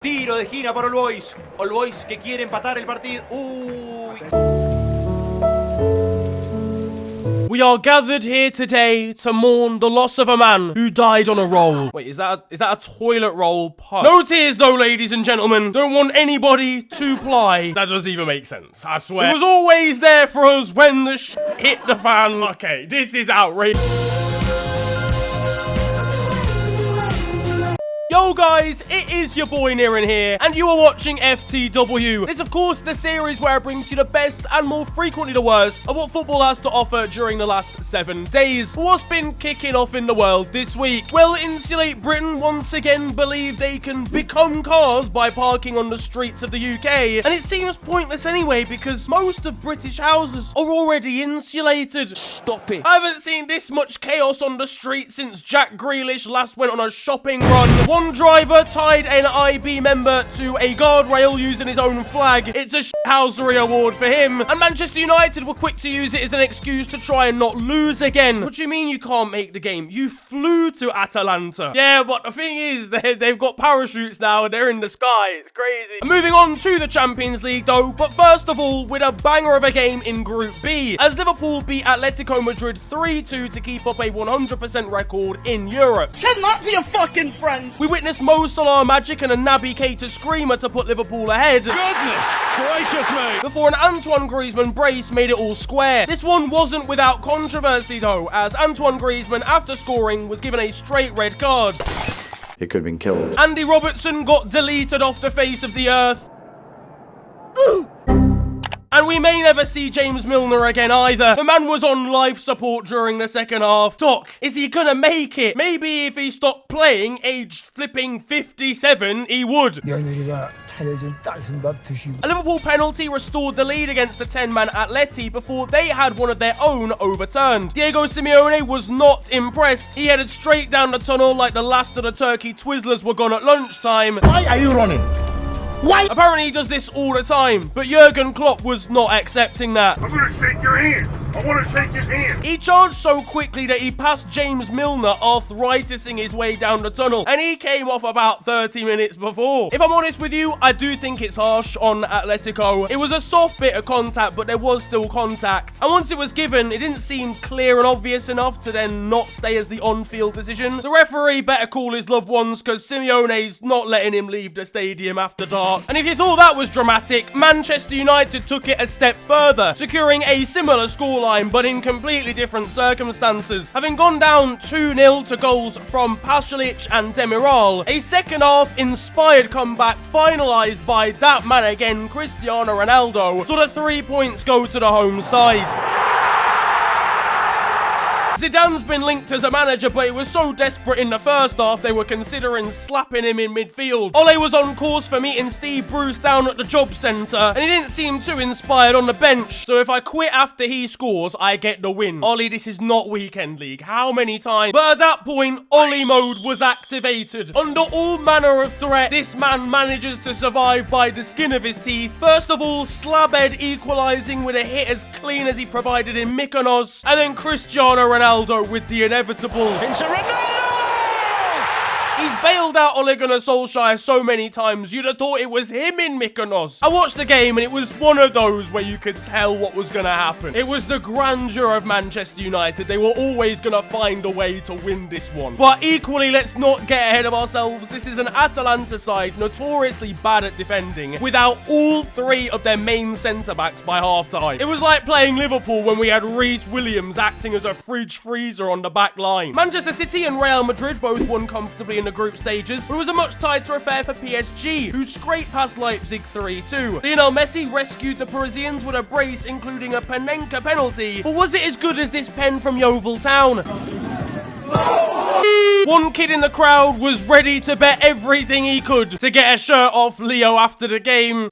Tiro de esquina para Ole'S. Ole'S que quiere empatar el partido. We are gathered here today to mourn the loss of a man who died on a roll. Wait, is that a toilet roll pun? No tears though, ladies and gentlemen. Don't want anybody to ply. That doesn't even make sense, I swear. It was always there for us when the hit the fan. Okay, this is outrageous. Yo guys, it is your boy Niran here, and you are watching FTW. This of course the series where it brings you the best and more frequently the worst of what football has to offer during the last 7 days. What's been kicking off in the world this week? Well, Insulate Britain once again believe they can become cars by parking on the streets of the UK, and it seems pointless anyway because most of British houses are already insulated. Stop it. I haven't seen this much chaos on the street since Jack Grealish last went on a shopping run. One driver tied an IB member to a guardrail using his own flag. It's a shithousery award for him. And Manchester United were quick to use it as an excuse to try and not lose again. What do you mean you can't make the game? You flew to Atalanta. Yeah, but the thing is, they've got parachutes now and they're in the sky. It's crazy. Moving on to the Champions League though, but first of all, with a banger of a game in Group B, as Liverpool beat Atletico Madrid 3-2 to keep up a 100% record in Europe. Send that to your fucking friends! We witnessed Mo Salah magic and a Naby Keita screamer to put Liverpool ahead. Goodness gracious me! Before an Antoine Griezmann brace made it all square. This one wasn't without controversy though, as Antoine Griezmann, after scoring, was given a straight red card. He could have been killed. Andy Robertson got deleted off the face of the earth. And we may never see James Milner again either. The man was on life support during the second half. Doc, is he gonna make it? Maybe if he stopped playing, aged flipping 57, he would. A Liverpool penalty restored the lead against the 10-man Atleti before they had one of their own overturned. Diego Simeone was not impressed. He headed straight down the tunnel like the last of the turkey Twizzlers were gone at lunchtime. Why are you running? Why? Apparently he does this all the time, but Jurgen Klopp was not accepting that. I'm gonna shake your hand. I want to shake his hand. He charged so quickly that he passed James Milner arthritising his way down the tunnel, and he came off about 30 minutes before. If I'm honest with you, I do think it's harsh on Atletico. It was a soft bit of contact, but there was still contact. And once it was given, it didn't seem clear and obvious enough to then not stay as the on-field decision. The referee better call his loved ones, because Simeone's not letting him leave the stadium after dark. And if you thought that was dramatic, Manchester United took it a step further, securing a similar scoreline but in completely different circumstances. Having gone down 2-0 to goals from Pasalic and Demiral, a second half inspired comeback finalised by that man again, Cristiano Ronaldo, so the 3 points go to the home side. Zidane's been linked as a manager, but it was so desperate in the first half they were considering slapping him in midfield. Ole was on course for meeting Steve Bruce down at the job centre, and he didn't seem too inspired on the bench. So if I quit after he scores, I get the win. Ole, this is not Weekend League. How many times? But at that point, Ole mode was activated. Under all manner of threat, this man manages to survive by the skin of his teeth. First of all, Slabhead equalising with a hit as clean as he provided in Mykonos, and then Cristiano Ronaldo with the inevitable. Into Ronaldo! He's bailed out Ole Gunnar Solskjaer so many times, you'd have thought it was him in Mykonos. I watched the game and it was one of those where you could tell what was going to happen. It was the grandeur of Manchester United. They were always going to find a way to win this one. But equally, let's not get ahead of ourselves. This is an Atalanta side notoriously bad at defending without all 3 of their main centre-backs by half-time. It was like playing Liverpool when we had Reece Williams acting as a fridge freezer on the back line. Manchester City and Real Madrid both won comfortably in the group stages, but it was a much tighter affair for PSG, who scraped past Leipzig 3-2. Lionel Messi rescued the Parisians with a brace including a Panenka penalty, but was it as good as this pen from Yeovil Town? One kid in the crowd was ready to bet everything he could to get a shirt off Leo after the game.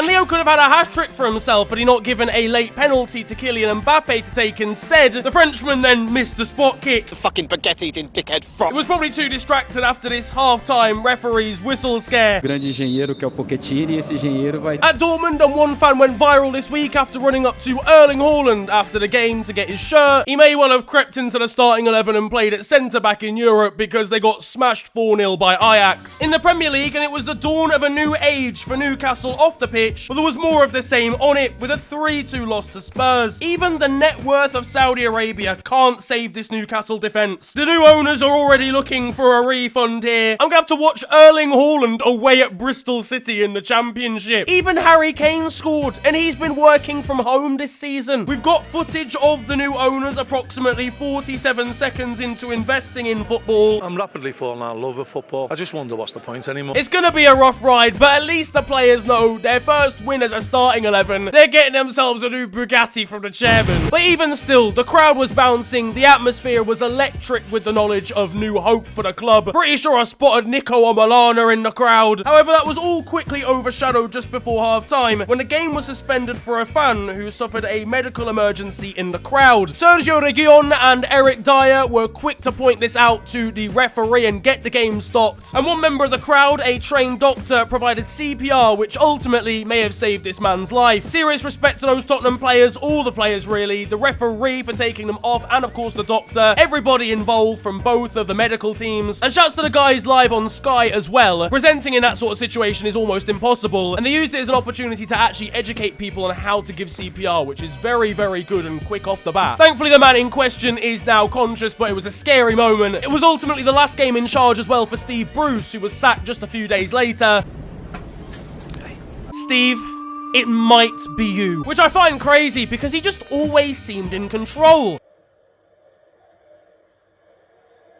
And Leo could have had a hat-trick for himself had he not given a late penalty to Kylian Mbappe to take instead. The Frenchman then missed the spot kick. The fucking baguette-eating dickhead frog. It was probably too distracted after this half-time referee's whistle scare. Grande engenheiro que é o Pochettino, e esse engenheiro vai... At Dortmund, and one fan went viral this week after running up to Erling Haaland after the game to get his shirt. He may well have crept into the starting 11 and played at centre-back in Europe because they got smashed 4-0 by Ajax. In the Premier League, and it was the dawn of a new age for Newcastle off the pitch, but there was more of the same on it with a 3-2 loss to Spurs. Even the net worth of Saudi Arabia can't save this Newcastle defence. The new owners are already looking for a refund here. I'm gonna have to watch Erling Haaland away at Bristol City in the Championship. Even Harry Kane scored, and he's been working from home this season. We've got footage of the new owners approximately 47 seconds into investing in football. I'm rapidly falling out of love with football. I just wonder what's the point anymore. It's gonna be a rough ride, but at least the players know their first win as a starting 11. They're getting themselves a new Bugatti from the chairman. But even still, the crowd was bouncing, the atmosphere was electric with the knowledge of new hope for the club. Pretty sure I spotted Nico Milana in the crowd. However, that was all quickly overshadowed just before half-time when the game was suspended for a fan who suffered a medical emergency in the crowd. Sergio Reguilon and Eric Dyer were quick to point this out to the referee and get the game stopped. And one member of the crowd, a trained doctor, provided CPR, which ultimately may have saved this man's life. Serious respect to those Tottenham players, all the players really, the referee for taking them off, and of course the doctor, everybody involved from both of the medical teams. And shouts to the guys live on Sky as well. Presenting in that sort of situation is almost impossible, and they used it as an opportunity to actually educate people on how to give CPR, which is very, very good and quick off the bat. Thankfully, the man in question is now conscious, but it was a scary moment. It was ultimately the last game in charge as well for Steve Bruce, who was sacked just a few days later. Steve, it might be you. Which I find crazy because he just always seemed in control.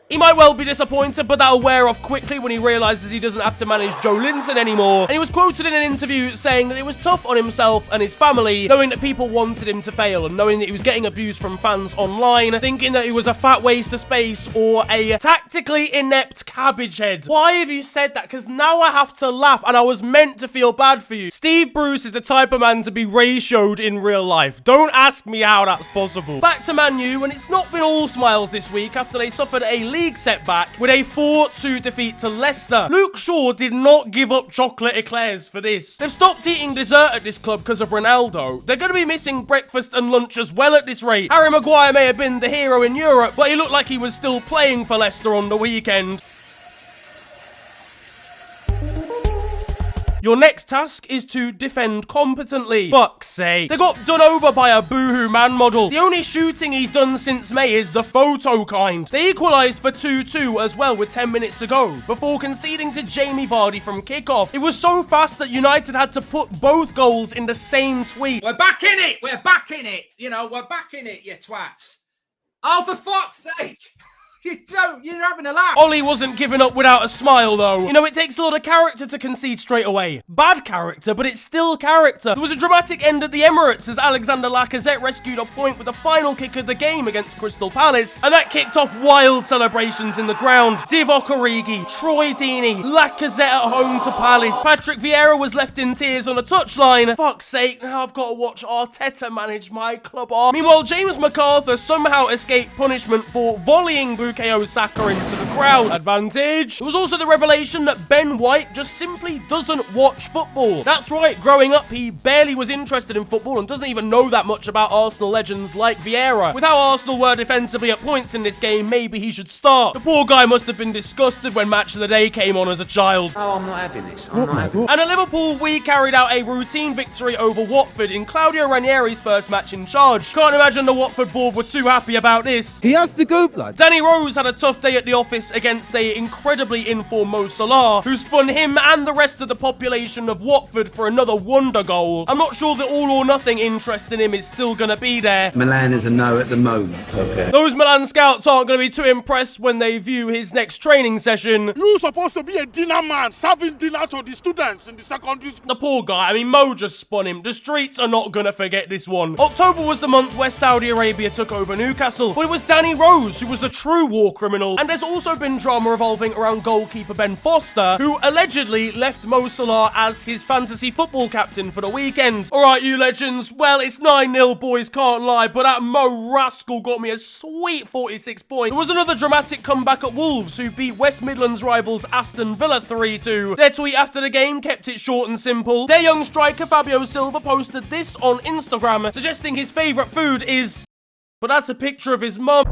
He might well be disappointed, but that'll wear off quickly when he realises he doesn't have to manage Joe Linton anymore. And he was quoted in an interview saying that it was tough on himself and his family, knowing that people wanted him to fail and knowing that he was getting abuse from fans online, thinking that he was a fat waste of space or a tactically inept cabbage head. Why have you said that? Because now I have to laugh and I was meant to feel bad for you. Steve Bruce is the type of man to be ratioed in real life. Don't ask me how that's possible. Back to Man U, and it's not been all smiles this week after they suffered a league setback with a 4-2 defeat to Leicester. Luke Shaw did not give up chocolate eclairs for this. They've stopped eating dessert at this club because of Ronaldo. They're going to be missing breakfast and lunch as well at this rate. Harry Maguire may have been the hero in Europe, but he looked like he was still playing for Leicester on the weekend. Your next task is to defend competently. Fuck's sake. They got done over by a boohoo man model. The only shooting he's done since May is the photo kind. They equalised for 2-2 as well with 10 minutes to go before conceding to Jamie Vardy from kickoff. It was so fast that United had to put both goals in the same tweet. We're back in it! We're back in it! You know, we're back in it, you twats. Oh, for fuck's sake! You're having a laugh. Ollie wasn't giving up without a smile, though. You know, it takes a lot of character to concede straight away. Bad character, but it's still character. There was a dramatic end at the Emirates as Alexander Lacazette rescued a point with the final kick of the game against Crystal Palace, and that kicked off wild celebrations in the ground. Divock Origi, Troy Deeney, Lacazette at home to Palace. Patrick Vieira was left in tears on a touchline. Fuck's sake, now I've got to watch Arteta manage my club. Meanwhile, James MacArthur somehow escaped punishment for volleying Bukayo Saka into the crowd. Advantage. There was also the revelation that Ben White just simply doesn't watch football. That's right, growing up he barely was interested in football and doesn't even know that much about Arsenal legends like Vieira. With how Arsenal were defensively at points in this game, maybe he should start. The poor guy must have been disgusted when Match of the Day came on as a child. Oh, I'm not having this. I'm not having this. And at Liverpool, we carried out a routine victory over Watford in Claudio Ranieri's first match in charge. Can't imagine the Watford board were too happy about this. He has to go, blood. Danny Rose had a tough day at the office against a incredibly informed Mo Salah, who spun him and the rest of the population of Watford for another wonder goal. I'm not sure that all or nothing interest in him is still going to be there. Milan is a no at the moment. Okay. Those Milan scouts aren't going to be too impressed when they view his next training session. You're supposed to be a dinner man, serving dinner to the students in the secondary school. The poor guy, I mean, Mo just spun him. The streets are not going to forget this one. October was the month where Saudi Arabia took over Newcastle, but it was Danny Rose who was the true war criminal. And there's also also been drama revolving around goalkeeper Ben Foster, who allegedly left Mo Salah as his fantasy football captain for the weekend. Alright, you legends, well, it's 9-0, boys, can't lie, but that Mo rascal got me a sweet 46 points. There was another dramatic comeback at Wolves, who beat West Midlands rivals Aston Villa 3-2. Their tweet after the game kept it short and simple. Their young striker Fabio Silva posted this on Instagram, suggesting his favourite food is... but that's a picture of his mum.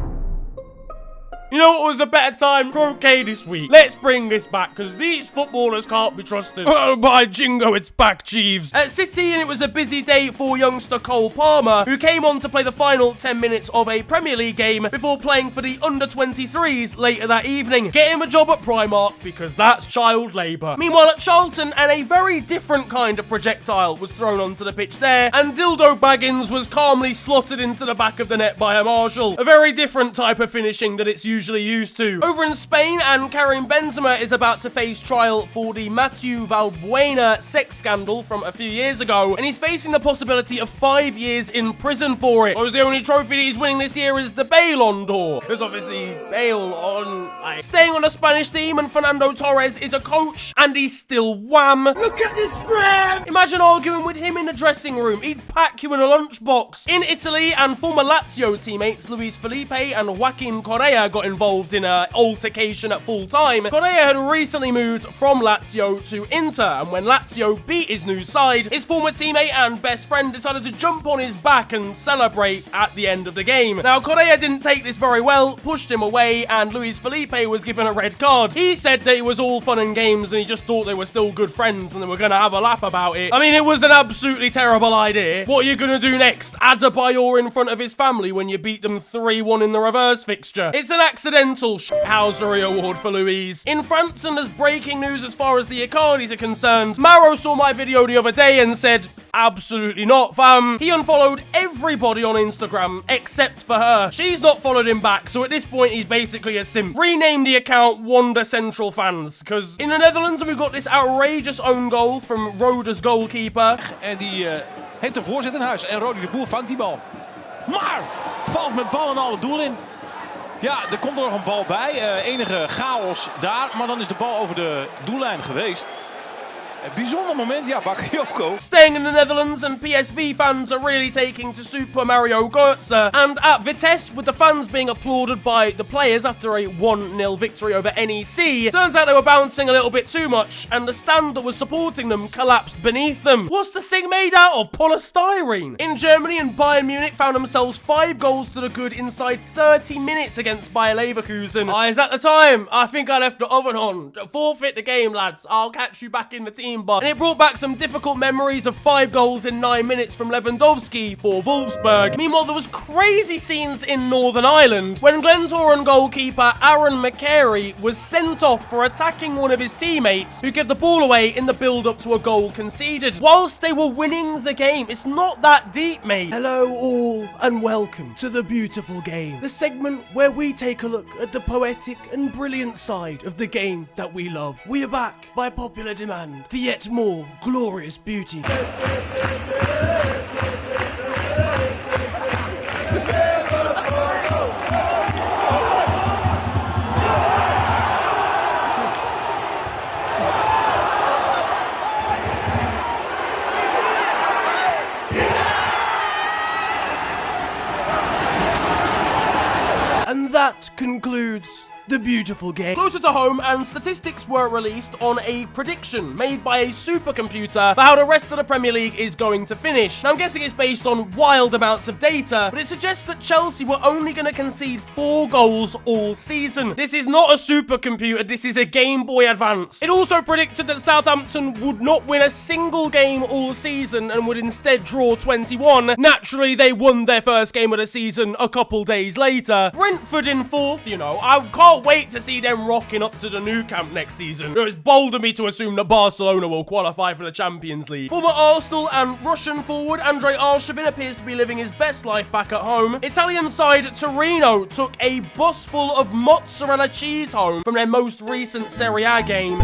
You know what was a better time? Croquet this week. Let's bring this back, because these footballers can't be trusted. Oh, by jingo, it's back, Jeeves. At City, and it was a busy day for youngster Cole Palmer, who came on to play the final 10 minutes of a Premier League game before playing for the under-23s later that evening. Get him a job at Primark, because that's child labour. Meanwhile, at Charlton, and a very different kind of projectile was thrown onto the pitch there, and Dildo Baggins was calmly slotted into the back of the net by a marshal. A very different type of finishing that it's usually used to. Over in Spain, and Karim Benzema is about to face trial for the Mathieu Valbuena sex scandal from a few years ago, and he's facing the possibility of 5 years in prison for it. Because the only trophy that he's winning this year is the Ballon d'Or, because obviously Bale on... Staying on a Spanish theme, and Fernando Torres is a coach, and he's still wham. Look at this man! Imagine arguing with him in the dressing room. He'd pack you in a lunchbox. In Italy, and former Lazio teammates Luis Felipe and Joaquin Correa got involved in an altercation at full time. Correa had recently moved from Lazio to Inter, and when Lazio beat his new side, his former teammate and best friend decided to jump on his back and celebrate at the end of the game. Now, Correa didn't take this very well, pushed him away, and Luis Felipe was given a red card. He said that it was all fun and games, and he just thought they were still good friends and they were going to have a laugh about it. I mean, it was an absolutely terrible idea. What are you going to do next? Adebayor in front of his family when you beat them 3-1 in the reverse fixture? It's an accidental shithousery award for Louise. In France, and as breaking news as far as the Icardis are concerned, Maro saw my video the other day and said, absolutely not, fam. He unfollowed everybody on Instagram except for her. She's not followed him back, so at this point he's basically a simp. Rename the account Wonder Central Fans, because in the Netherlands we've got this outrageous own goal from Roda's goalkeeper. En die heeft de voorzet in huis. En Rodi de Boer vangt die bal. Maar valt met bal en al het doel in. Ja, er komt er nog een bal bij. Enige chaos daar, maar dan is de bal over de doellijn geweest. Bijzonder moment, ja, Bakayoko. Staying in the Netherlands, and PSV fans are really taking to Super Mario Götze. And at Vitesse, with the fans being applauded by the players after a 1-0 victory over NEC, turns out they were bouncing a little bit too much, and the stand that was supporting them collapsed beneath them. What's the thing made out of? Polystyrene. In Germany, and Bayern Munich found themselves 5 goals to the good inside 30 minutes against Bayer Leverkusen. Is that the time? I think I left the oven on. Forfeit the game, lads. I'll catch you back in the team. And it brought back some difficult memories of 5 goals in 9 minutes from Lewandowski for Wolfsburg. Meanwhile, there was crazy scenes in Northern Ireland when Glentoran goalkeeper Aaron McCary was sent off for attacking one of his teammates who gave the ball away in the build-up to a goal conceded, whilst they were winning the game. It's not that deep, mate. Hello all, and welcome to The Beautiful Game, the segment where we take a look at the poetic and brilliant side of the game that we love. We are back by popular demand for yet more glorious beauty. And that concludes The Beautiful Game. Closer to home, and statistics were released on a prediction made by a supercomputer for how the rest of the Premier League is going to finish. Now, I'm guessing it's based on wild amounts of data, but it suggests that Chelsea were only going to concede 4 goals all season. This is not a supercomputer, this is a Game Boy Advance. It also predicted that Southampton would not win a single game all season and would instead draw 21. Naturally, they won their first game of the season a couple days later. Brentford in 4th, you know, I can't wait to see them rocking up to the new camp next season. It's bold of me to assume that Barcelona will qualify for the Champions League. Former Arsenal and Russian forward Andrei Arshavin appears to be living his best life back at home. Italian side Torino took a bus full of mozzarella cheese home from their most recent Serie A game.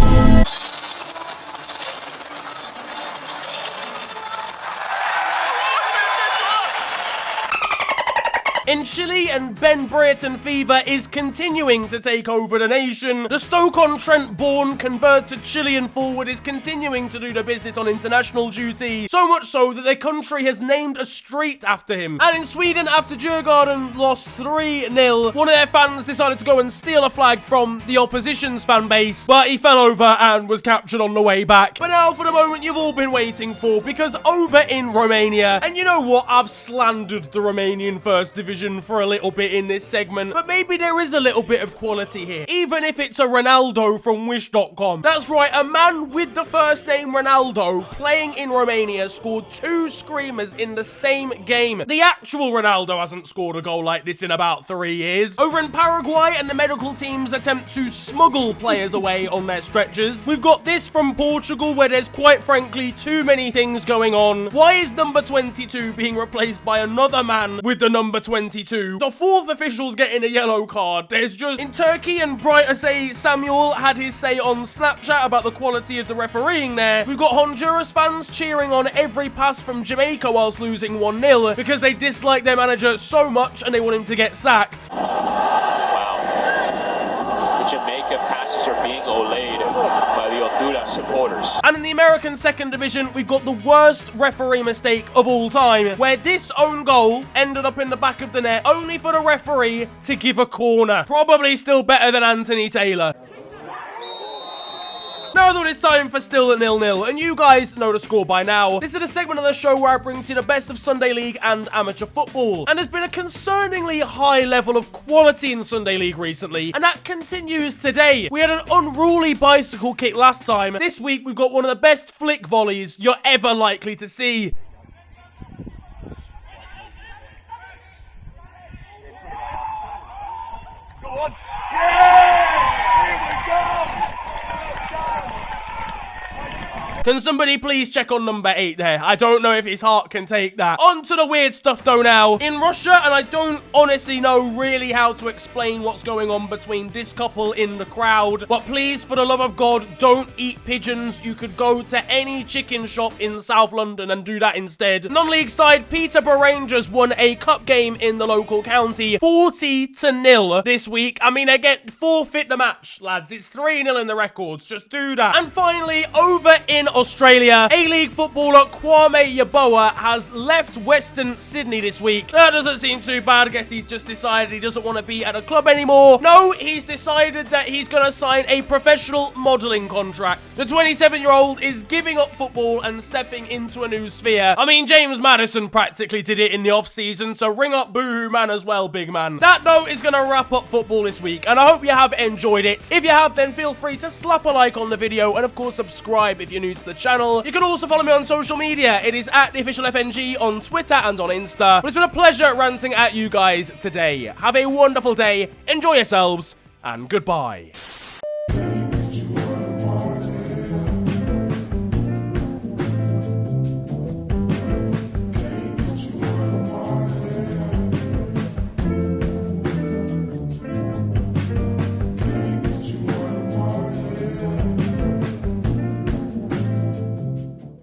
In Chile, and Ben Brereton fever is continuing to take over the nation. The Stoke-on-Trent-born converted Chilean forward is continuing to do the business on international duty, so much so that their country has named a street after him. And in Sweden, after Djurgården lost 3-0, one of their fans decided to go and steal a flag from the opposition's fan base, but he fell over and was captured on the way back. But now for the moment you've all been waiting for, because over in Romania, and you know what, I've slandered the Romanian First Division for a little bit in this segment, but maybe there is a little bit of quality here, even if it's a Ronaldo from Wish.com. That's right, a man with the first name Ronaldo playing in Romania scored 2 screamers in the same game. The actual Ronaldo hasn't scored a goal like this in about 3 years. Over in Paraguay, and the medical teams attempt to smuggle players away on their stretchers. We've got this from Portugal, where there's quite frankly too many things going on. Why is number 22 being replaced by another man with the number 22? The 4th official's getting a yellow card. There's just... In Turkey, and Brighter say Samuel had his say on Snapchat about the quality of the refereeing there. We've got Honduras fans cheering on every pass from Jamaica whilst losing 1-0 because they dislike their manager so much and they want him to get sacked. Wow. The Jamaica passes are being Ole'd by the Honduras supporters. And in the American second division, we've got the worst referee mistake of all time, where this own goal ended up in the back of the net only for the referee to give a corner. Probably still better than Anthony Taylor. Now though, it's time for Still at 0-0, and you guys know the score by now. This is a segment of the show where I bring to you the best of Sunday League and amateur football. And there's been a concerningly high level of quality in Sunday League recently, and that continues today. We had an unruly bicycle kick last time. This week, we've got one of the best flick volleys you're ever likely to see. Go on. Yeah! Here we go! Can somebody please check on number 8 there? I don't know if his heart can take that. On to the weird stuff though now. In Russia, and I don't honestly know really how to explain what's going on between this couple in the crowd, but please, for the love of God, don't eat pigeons. You could go to any chicken shop in South London and do that instead. Non-league side Peterborough Rangers won a cup game in the local county 40-0 this week. I mean, again, forfeit the match, lads. It's 3-0 in the records. Just do that. And finally, over in Australia, A-League footballer Kwame Yeboah has left Western Sydney this week. That doesn't seem too bad. I guess he's just decided he doesn't want to be at a club anymore. No, he's decided that he's going to sign a professional modelling contract. The 27-year-old is giving up football and stepping into a new sphere. I mean, James Maddison practically did it in the off-season, so ring up Boohoo Man as well, big man. That, though, is going to wrap up football this week, and I hope you have enjoyed it. If you have, then feel free to slap a like on the video, and of course, subscribe if you're new to the channel. You can also follow me on social media. It is at @theofficialfng on Twitter and on Insta. But it's been a pleasure ranting at you guys today. Have a wonderful day, enjoy yourselves, and goodbye.